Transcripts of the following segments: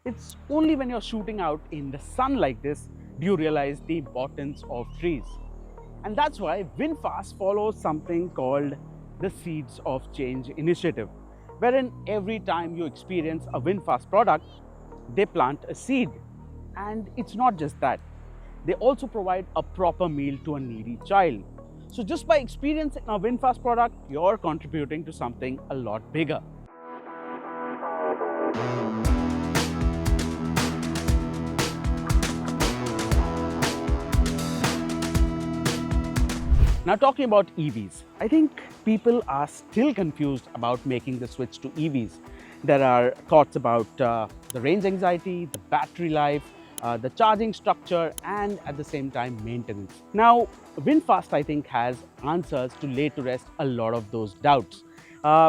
It's only when you're shooting out in the sun like this do you realize the importance of trees. And that's why VinFast follows something called the Seeds of Change initiative, wherein every time you experience a VinFast product, they plant a seed. And it's not just that, they also provide a proper meal to a needy child. So just by experiencing a VinFast product, you're contributing to something a lot bigger. Now talking about EVs, I think people are still confused about making the switch to EVs. There are thoughts about the range anxiety, the battery life, the charging structure, and at the same time maintenance. Now VinFast I think has answers to lay to rest a lot of those doubts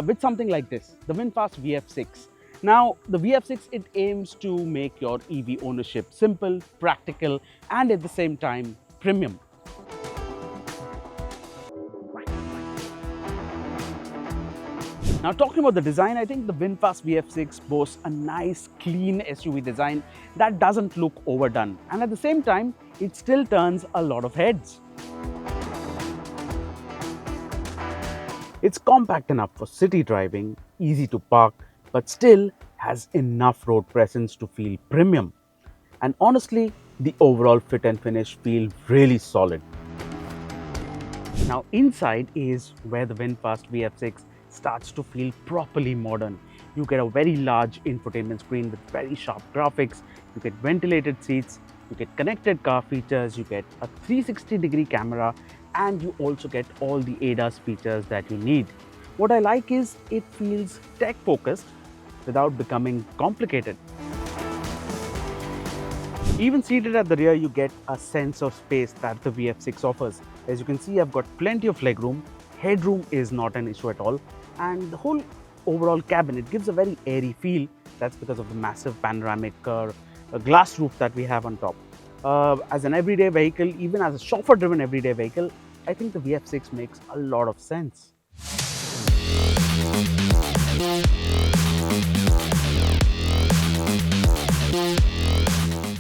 with something like this, the VinFast VF6. Now the VF6, it aims to make your EV ownership simple, practical, and at the same time premium. Now talking about the design, I think the VinFast VF6 boasts a nice clean SUV design that doesn't look overdone, and at the same time it still turns a lot of heads. It's compact enough for city driving, easy to park, but still has enough road presence to feel premium. And honestly, the overall fit and finish feel really solid. Now inside is where the VinFast VF6 starts to feel properly modern. You get a very large infotainment screen with very sharp graphics, you get ventilated seats, you get connected car features, you get a 360-degree camera, and you also get all the ADAS features that you need. What I like is it feels tech-focused without becoming complicated. Even seated at the rear, you get a sense of space that the VF6 offers. As you can see, I've got plenty of legroom. Headroom is not an issue at all. And the whole overall cabin, it gives a very airy feel. That's because of the massive panoramic glass roof that we have on top. As an everyday vehicle, even as a chauffeur-driven everyday vehicle, I think the VF6 makes a lot of sense.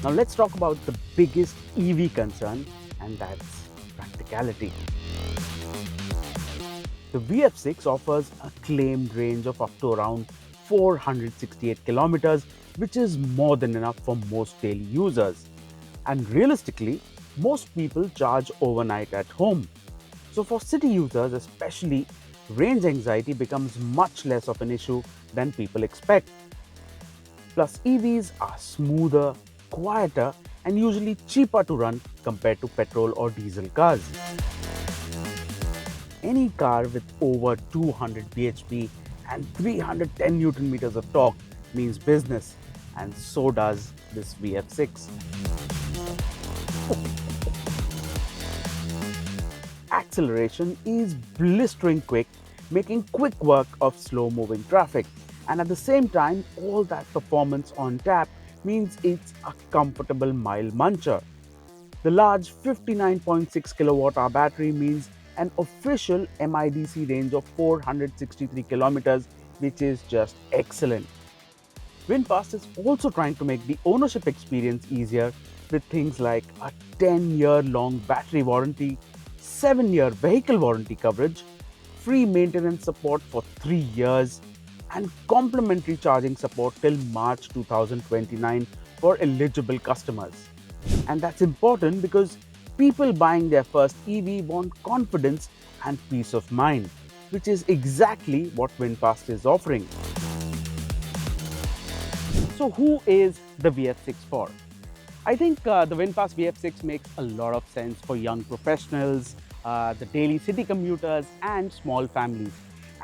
Now let's talk about the biggest EV concern, and that's practicality. The VF6 offers a claimed range of up to around 468 kilometers, which is more than enough for most daily users. And realistically, most people charge overnight at home. So for city users especially, range anxiety becomes much less of an issue than people expect. Plus, EVs are smoother, quieter, and usually cheaper to run compared to petrol or diesel cars. Any car with over 200 bhp and 310 Newton meters of torque means business, and so does this VF6. Acceleration is blistering quick, making quick work of slow-moving traffic. And at the same time, all that performance on tap means it's a comfortable mile muncher. The large 59.6 kilowatt-hour battery means an official MIDC range of 463 kilometers, which is just excellent. VinFast is also trying to make the ownership experience easier with things like a 10-year-long battery warranty, 7-year vehicle warranty coverage, free maintenance support for 3 years, and complimentary charging support till March 2029 for eligible customers. And that's important because people buying their first EV want confidence and peace of mind, which is exactly what VinFast is offering. So who is the VF6 for? I think the VinFast VF6 makes a lot of sense for young professionals, the daily city commuters, and small families.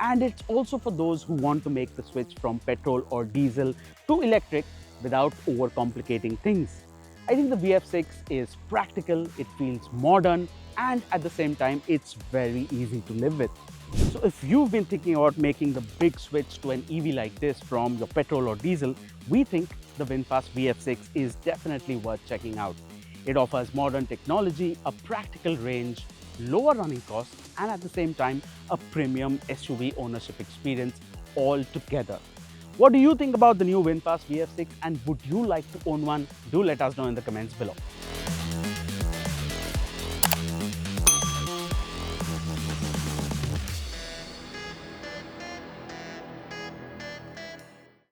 And it's also for those who want to make the switch from petrol or diesel to electric without overcomplicating things. I think the VF6 is practical, it feels modern, and at the same time, it's very easy to live with. So if you've been thinking about making the big switch to an EV like this from your petrol or diesel, we think the VinFast VF6 is definitely worth checking out. It offers modern technology, a practical range, lower running costs, and at the same time, a premium SUV ownership experience all together. What do you think about the new VinFast VF6 and would you like to own one? Do let us know in the comments below.